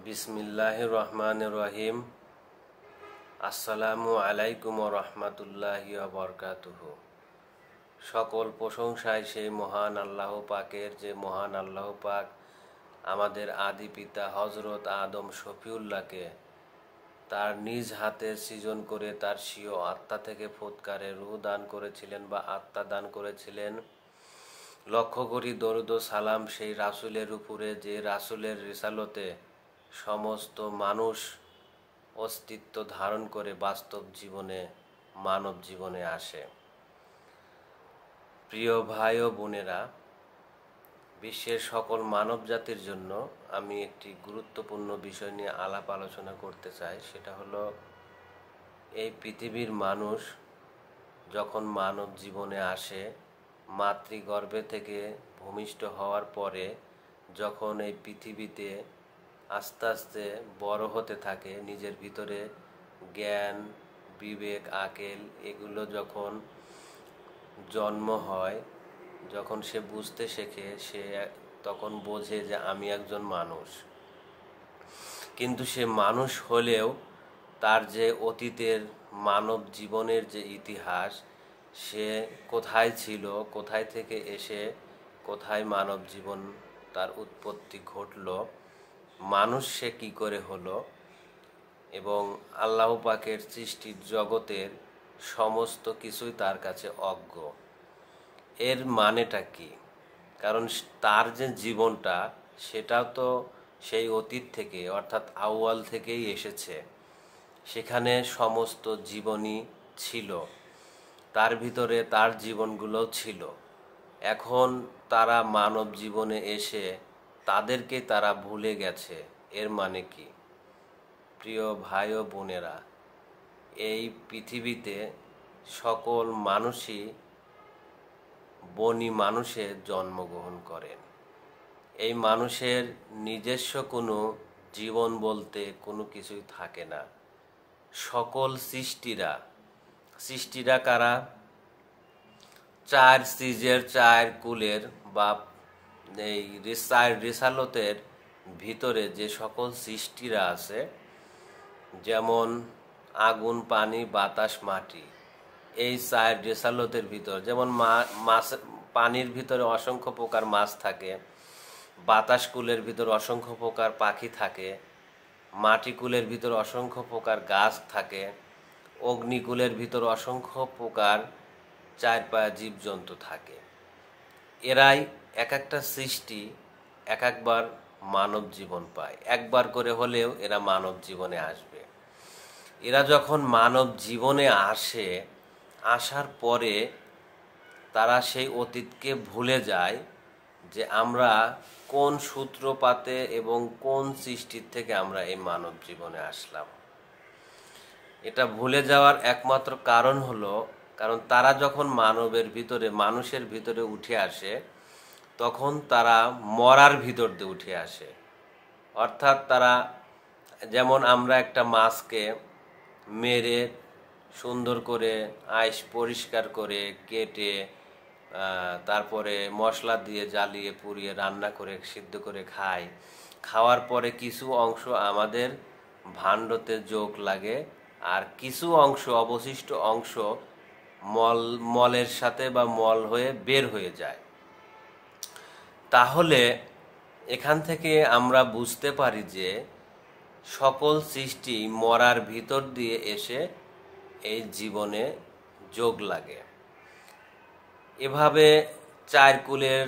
বিসমিল্লাহির রহমানির রহিম। আসসালামু আলাইকুম ওয়া রাহমাতুল্লাহি ওয়া বারাকাতুহু। সকল প্রশংসায় সেই মহান আল্লাহ পাকের, যে মহান আল্লাহ পাক আমাদের আদি পিতা হযরত আদম শফিউল্লাহকে তার নিজ হাতে সৃজন করে তার স্বীয় আত্মা থেকে ফুৎকারে রূহ দান করেছিলেন বা আত্মা দান করেছিলেন। লক্ষ্য করি দরুদ ও সালাম সেই রাসূলের উপরে, যে রাসূলের রিসালতে সমস্ত মানুষ অস্তিত্ব ধারণ করে বাস্তব জীবনে, মানব জীবনে আসে। প্রিয় ভাই ও বোনেরা, বিশ্বের সকল মানব জাতির জন্য আমি একটি গুরুত্বপূর্ণ বিষয় নিয়ে আলাপ আলোচনা করতে চাই। সেটা হলো, এই পৃথিবীর মানুষ যখন মানব জীবনে আসে, মাতৃগর্ভে থেকে ভূমিষ্ঠ হওয়ার পরে যখন এই পৃথিবীতে আস্তে আস্তে বড় হতে থাকে, নিজের ভিতরে জ্ঞান, বিবেক, আকেল এগুলো যখন জন্ম হয়, যখন সে বুঝতে শেখে, সে তখন বোঝে যে আমি একজন মানুষ। কিন্তু সে মানুষ হলেও তার যে অতীতের মানব জীবনের যে ইতিহাস, সে কোথায় ছিল, কোথায় থেকে এসে কোথায় মানব জীবন তার উৎপত্তি ঘটল, মানুষ সে কী করে হলো, এবং আল্লাহ পাকের সৃষ্টির জগতের সমস্ত কিছুই তার কাছে অজ্ঞ। এর মানেটা কি? কারণ তার যে জীবনটা, সেটাও তো সেই অতীত থেকে, অর্থাৎ আউয়াল থেকেই এসেছে। সেখানে সমস্ত জীবনই ছিল, তার ভিতরে তার জীবনগুলোও ছিল। এখন তারা মানব জীবনে এসে তাদেরকে তারা ভুলে গেছে। এর মানে কি? প্রিয় ভাই ও বোনেরা, এই পৃথিবীতে সকল মানুষই বনি মানুষে জন্মগ্রহণ করেন। এই মানুষের নিজস্ব কোনো জীবন বলতে কোনো কিছুই থাকে না। সকল সৃষ্টিরা কারা? চার সিজের, চার কুলের বা এই রিসালতের ভিতরে যে সকল সৃষ্টিরা আছে, যেমন আগুন, পানি, বাতাস, মাটি, এই চার রিসালতের ভিতর, যেমন মাছ, পানির ভিতরে অসংখ্য প্রকার মাছ থাকে, বাতাস কুলের ভিতর অসংখ্য প্রকার পাখি থাকে, মাটি কুলের ভিতর অসংখ্য প্রকার গাছ থাকে, অগ্নিকুলের ভিতর অসংখ্য প্রকার চার পায়া জীবজন্তু থাকে। এরাই এক একটা সৃষ্টি এক একবার মানব জীবন পায়। একবার করে হলেও এরা মানব জীবনে আসবে। এরা যখন মানব জীবনে আসে, আসার পরে তারা সেই অতীতকে ভুলে যায় যে আমরা কোন সূত্রপাতে এবং কোন সৃষ্টির থেকে আমরা এই মানব জীবনে আসলাম। এটা ভুলে যাওয়ার একমাত্র কারণ হলো, কারণ তারা যখন মানুষের ভিতরে উঠে আসে, তখন তারা মরার ভিতর দিয়ে উঠে আসে। অর্থাৎ তারা, যেমন আমরা একটা মাছকে মেরে সুন্দর করে আইস পরিষ্কার করে কেটে তারপরে মশলা দিয়ে জ্বালিয়ে পুড়িয়ে রান্না করে সিদ্ধ করে খাই। খাওয়ার পরে কিছু অংশ আমাদের ভাণ্ডতে যোগ লাগে, আর কিছু অংশ, অবশিষ্ট অংশ মলের সাথে বা মল হয়ে বের হয়ে যায়। তাহলে এখান থেকে আমরা বুঝতে পারি যে সকল সৃষ্টি মরার ভিতর দিয়ে এসে এই জীবনে যোগ লাগে। এভাবে চার কুলের,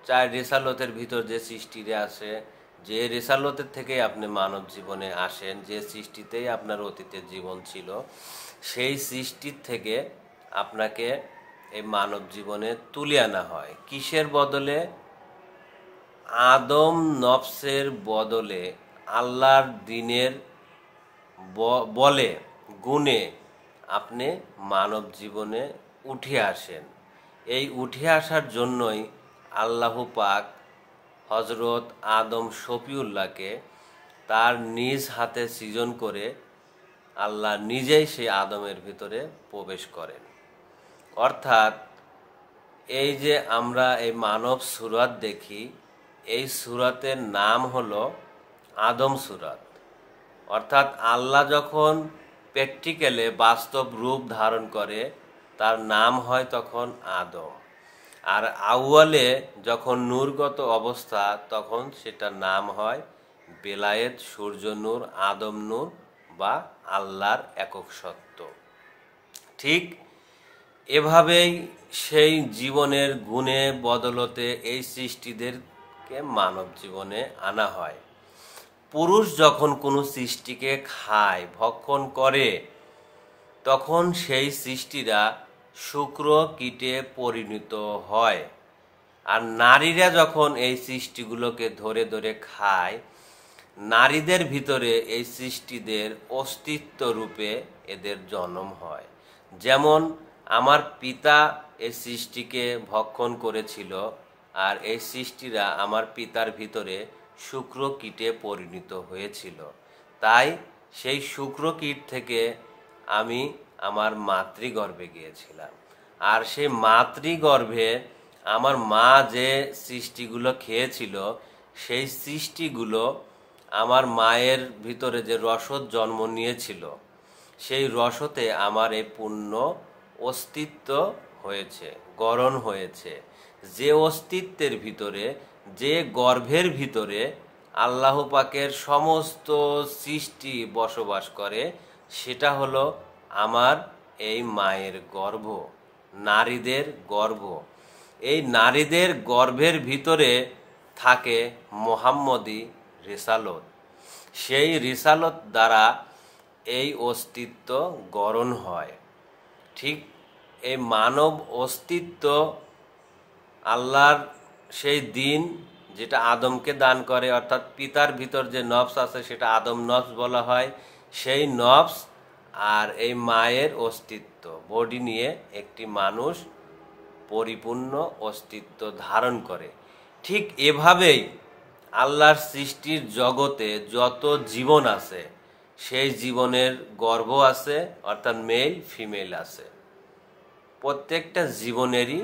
চার রেসালতের ভিতর যে সৃষ্টিরা আছে, যে রেসালতের থেকে আপনি মানব জীবনে আসেন, যে সৃষ্টিতেই আপনার অতীতের জীবন ছিল, সেই সৃষ্টির থেকে আপনাকে এই মানব জীবনে তুলে আনা হয়। কিসের বদলে? আদম নফসের বদলে, আল্লাহর দ্বীনের বলে, গুণে আপনি মানব জীবনে উঠে আসেন। এই উঠে আসার জন্যই আল্লাহ পাক হযরত আদম শফিউল্লাহকে তার নিজ হাতে সৃজন করে আল্লাহ নিজেই সেই আদমের ভিতরে প্রবেশ করেন। অর্থাৎ এই যে আমরা এই মানব সূরত দেখি, এই সূরতের নাম হলো আদম সুরাত। অর্থাৎ আল্লাহ যখন প্র্যাকটিক্যালে বাস্তব রূপ ধারণ করে তার নাম হয় তখন আদম। আর আউয়ালে যখন নূরগত অবস্থা তখন সেটার নাম হয় বেলায়েত, সূর্য নূর, আদম নূর বা আল্লাহর একক সত্য। ঠিক এভাবেই সেই জীবনের গুণে বদলতে এই সৃষ্টিদেরকে মানব জীবনে আনা হয়। পুরুষ যখন কোনো সৃষ্টিকে খায়, ভক্ষণ করে, তখন সেই সৃষ্টিরা শুক্র কীটে পরিণত হয়। আর নারীরা যখন এই সৃষ্টিগুলোকে ধরে ধরে খায়, নারীদের ভিতরে এই সৃষ্টিদের অস্তিত্ব রূপে এদের জন্ম হয়। যেমন আমার পিতা এই সৃষ্টিকে ভক্ষণ করেছিল, আর এই সৃষ্টিরা আমার পিতার ভিতরে শুক্র কীটে পরিণত হয়েছিল। তাই সেই শুক্র কীট থেকে আমি আমার মাতৃগর্ভে গিয়েছিলাম। আর সেই মাতৃগর্ভে আমার মা যে সৃষ্টিগুলো খেয়েছিল, সেই সৃষ্টিগুলো আমার মায়ের ভিতরে যে রসদ জন্ম নিয়েছিল, সেই রসতে আমার এই পূর্ণ অস্তিত্ব হয়েছে, গড়ন হয়েছে। যে অস্তিত্বের ভিতরে, যে গর্ভের ভিতরে আল্লাহ পাকের সমস্ত সৃষ্টি বসবাস করে, সেটা হলো আমার এই মায়ের গর্ভ, নারীদের গর্ভ। এই নারীদের গর্ভের ভিতরে থাকে মোহাম্মদী রিসালত। সেই রিসালত দ্বারা এই অস্তিত্ব গড়ন হয়। ঠিক এই মানব অস্তিত্ব আল্লাহর সেই দিন যেটা আদমকে দান করে, অর্থাৎ পিতার ভিতর যে নফস আছে সেটা আদম নফস বলা হয়। সেই নফস আর এই মায়ের অস্তিত্ব বডি নিয়ে একটি মানুষ পরিপূর্ণ অস্তিত্ব ধারণ করে। ঠিক এভাবেই আল্লাহর সৃষ্টির জগতে যত জীবন আছে, সেই জীবনের গর্ভ আছে, অর্থাৎ মেল ফিমেল আছে। প্রত্যেকটা জীবনেরই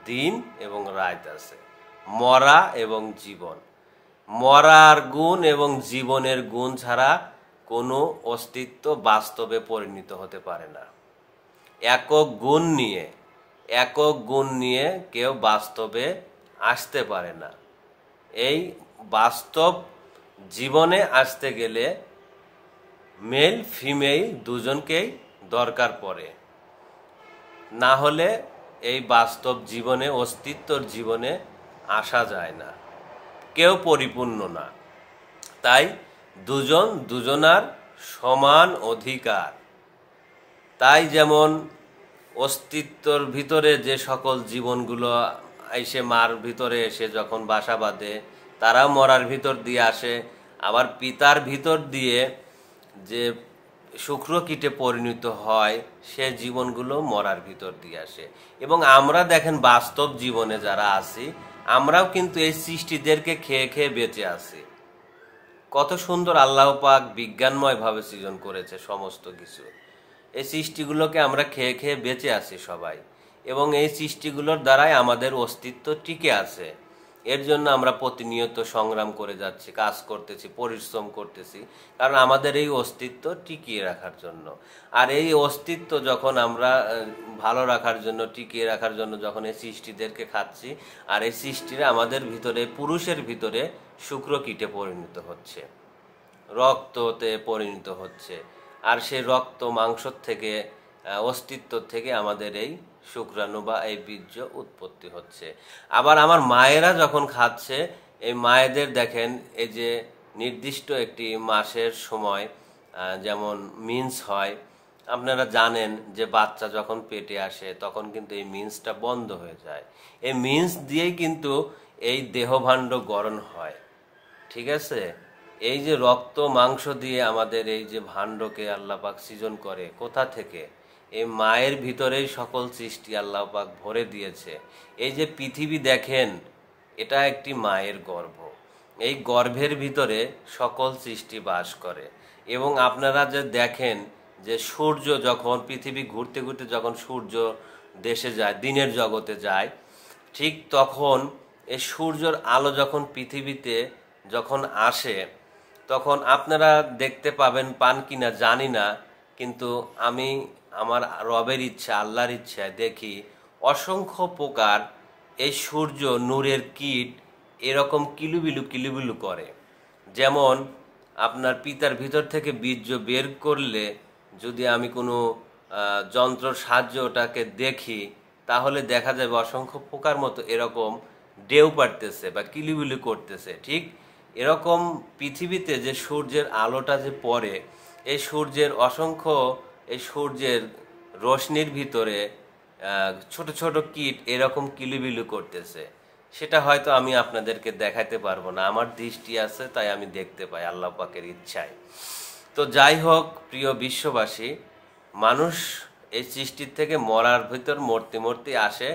দিন এবং রাত আছে, মরা এবং জীবন। মরার গুণ এবং জীবনের গুণ ছাড়া কোনো অস্তিত্ব বাস্তবে পরিণত হতে পারে না। একক গুণ নিয়ে কেউ বাস্তবে আসতে পারে না। এই বাস্তব জীবনে আসতে গেলে মেল ফিমেল দুজনকেই দরকার পড়ে, না হলে এই বাস্তব জীবনে, অস্তিত্বর জীবনে আসা যায় না, কেউ পরিপূর্ণ না। তাই দুজন দুজনার সমান অধিকার। তাই যেমন অস্তিত্বর ভিতরে যে সকল জীবনগুলো এসে মার ভিতরে এসে যখন বাসা বাঁধে, তারাও মরার ভিতর দিয়ে আসে। আবার পিতার ভিতর দিয়ে যে শুক্র কীটে পরিণত হয়, সে জীবনগুলো মরার ভিতর দিয়ে আসে। এবং আমরা দেখেন বাস্তব জীবনে যারা আছি, আমরাও কিন্তু এই সৃষ্টিদেরকে খেয়ে খেয়ে বেঁচে আছি। কত সুন্দর আল্লাহ পাক বিজ্ঞানময়ভাবে সৃজন করেছে সমস্ত কিছু। এই সৃষ্টিগুলোকে আমরা খেয়ে খেয়ে বেঁচে আছি সবাই, এবং এই সৃষ্টিগুলোর দ্বারাই আমাদের অস্তিত্ব টিকে আছে। এর জন্য আমরা প্রতিনিয়ত সংগ্রাম করে যাচ্ছি, কাজ করতেছি, পরিশ্রম করতেছি, কারণ আমাদের এই অস্তিত্ব টিকিয়ে রাখার জন্য। আর এই অস্তিত্ব যখন আমরা ভালো রাখার জন্য, টিকিয়ে রাখার জন্য যখন এই সৃষ্টিদেরকে খাচ্ছি, আর এই সৃষ্টিরা আমাদের ভিতরে, পুরুষের ভিতরে শুক্র কীটে পরিণত হচ্ছে, রক্ততে পরিণত হচ্ছে। আর সেই রক্ত মাংস থেকে, অস্তিত্ব থেকে আমাদের এই শুক্রাণু বা এই বীর্য উৎপত্তি হচ্ছে। আবার আমার মায়েরা যখন খাচ্ছে, এই মায়েদের দেখেন এই যে নির্দিষ্ট একটি মাসের সময় যেমন মিন্স হয়, আপনারা জানেন যে বাচ্চা যখন পেটে আসে তখন কিন্তু এই মিন্সটা বন্ধ হয়ে যায়। এই মিন্স দিয়েই কিন্তু এই দেহভাণ্ড গড়ন হয়। ঠিক আছে, এই যে রক্ত মাংস দিয়ে আমাদের এই যে ভাণ্ডকে আল্লাহ পাক সৃজন করে, কোথা থেকে? এই মায়ের ভিতরেই সকল সৃষ্টি আল্লাহ পাক ভরে দিয়েছে। এই যে পৃথিবী দেখেন, এটা একটি মায়ের গর্ভ। এই গর্ভের ভিতরে সকল সৃষ্টি বাস করে। এবং আপনারা যে দেখেন যে সূর্য যখন পৃথিবী ঘুরতে ঘুরতে যখন সূর্য দেশে যায়, দিনের জগতে যায়, ঠিক তখন এই সূর্যের আলো যখন পৃথিবীতে যখন আসে, তখন আপনারা দেখতে পান কিনা জানি না, কিন্তু আমি আমার রবের ইচ্ছা, আল্লাহর ইচ্ছায় দেখি অসংখ্য প্রকার এই সূর্য নূরের কীট এরকম কিলুবিলু করে। যেমন আপনার পিতার ভিতর থেকে বীর্য বের করলে যদি আমি কোনো যন্ত্রর সাহায্যে ওটাকে দেখি, তাহলে দেখা যাবে অসংখ্য পোকার মতো এরকম ডেউ পাড়তেছে বা কিলিবিলি করতেছে। ঠিক এরকম পৃথিবীতে যে সূর্যের আলোটা যে পড়ে, এই সূর্যের রশ্মির ভিতরে ছোট ছোট কীট এরকম কিলিবিলি করতেছে। সেটা হয়তো আমি আপনাদেরকে দেখাতে পারবো না, আমার দৃষ্টি আছে তাই আমি দেখতে পাই আল্লাহ পাকের ইচ্ছায়। তো যাই হোক প্রিয় বিশ্ববাসী, মানুষ এই সৃষ্টির থেকে মরার ভিতর মরতে আসে,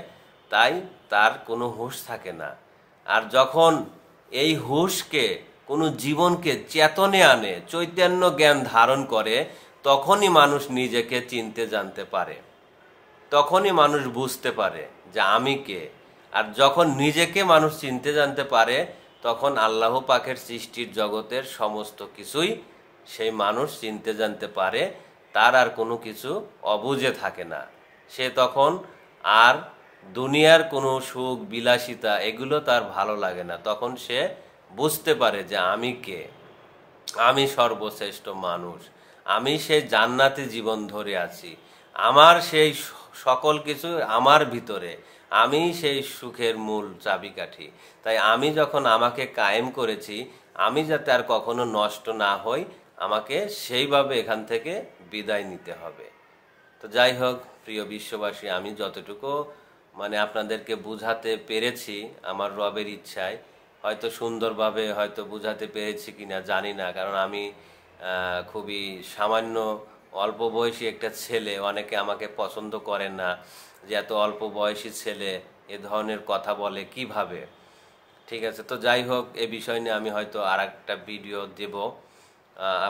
তাই তার কোনো হুঁশ থাকে না। আর যখন এই হুঁশকে, কোনো জীবনকে চেতনে আনে, চৈতন্য জ্ঞান ধারণ করে, তখনই মানুষ নিজেকে চিনতে জানতে পারে, তখনই মানুষ বুঝতে পারে যে আমি কে। আর যখন নিজেকে মানুষ চিনতে জানতে পারে, তখন আল্লাহ পাকের সৃষ্টির জগতের সমস্ত কিছুই সেই মানুষ চিনতে জানতে পারে। তার আর কোনো কিছু অবুঝে থাকে না। সে তখন আর দুনিয়ার কোনো সুখ বিলাসিতা এগুলো তার ভালো লাগে না। তখন সে বুঝতে পারে যে আমি কে, আমি সর্বশ্রেষ্ঠ মানুষ, আমি সেই জান্নাতি জীবন ধরে আছি, আমার সেই সকল কিছু আমার ভিতরে, আমি সেই সুখের মূল চাবিকাঠি। তাই আমি যখন আমাকে কায়েম করেছি, আমি যাতে আর কখনো নষ্ট না হই, আমাকে সেইভাবে এখান থেকে বিদায় নিতে হবে। তো যাই হোক প্রিয় বিশ্ববাসী, আমি যতটুকু আপনাদেরকে বুঝাতে পেরেছি আমার রবের ইচ্ছায়, হয়তো সুন্দরভাবে হয়তো বুঝাতে পেরেছি কিনা জানি না, কারণ আমি খুবই সামান্য অল্প বয়সী একটা ছেলে। অনেকে আমাকে পছন্দ করেন না যে এত অল্প বয়সী ছেলে এ ধরনের কথা বলে কিভাবে। ঠিক আছে, তো যাই হোক এ বিষয় নিয়ে আমি হয়তো আর একটা ভিডিও দেব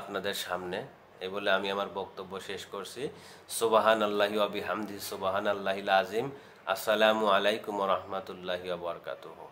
আপনাদের সামনে। এই বলে আমি আমার বক্তব্য শেষ করছি। সুবহান আল্লাহি ওয়া বিহামদিহি, সুবহান আল্লাহিল আযীম। আসসালামু আলাইকুম ওয়া রাহমাতুল্লাহি ওয়া বারাকাতুহু।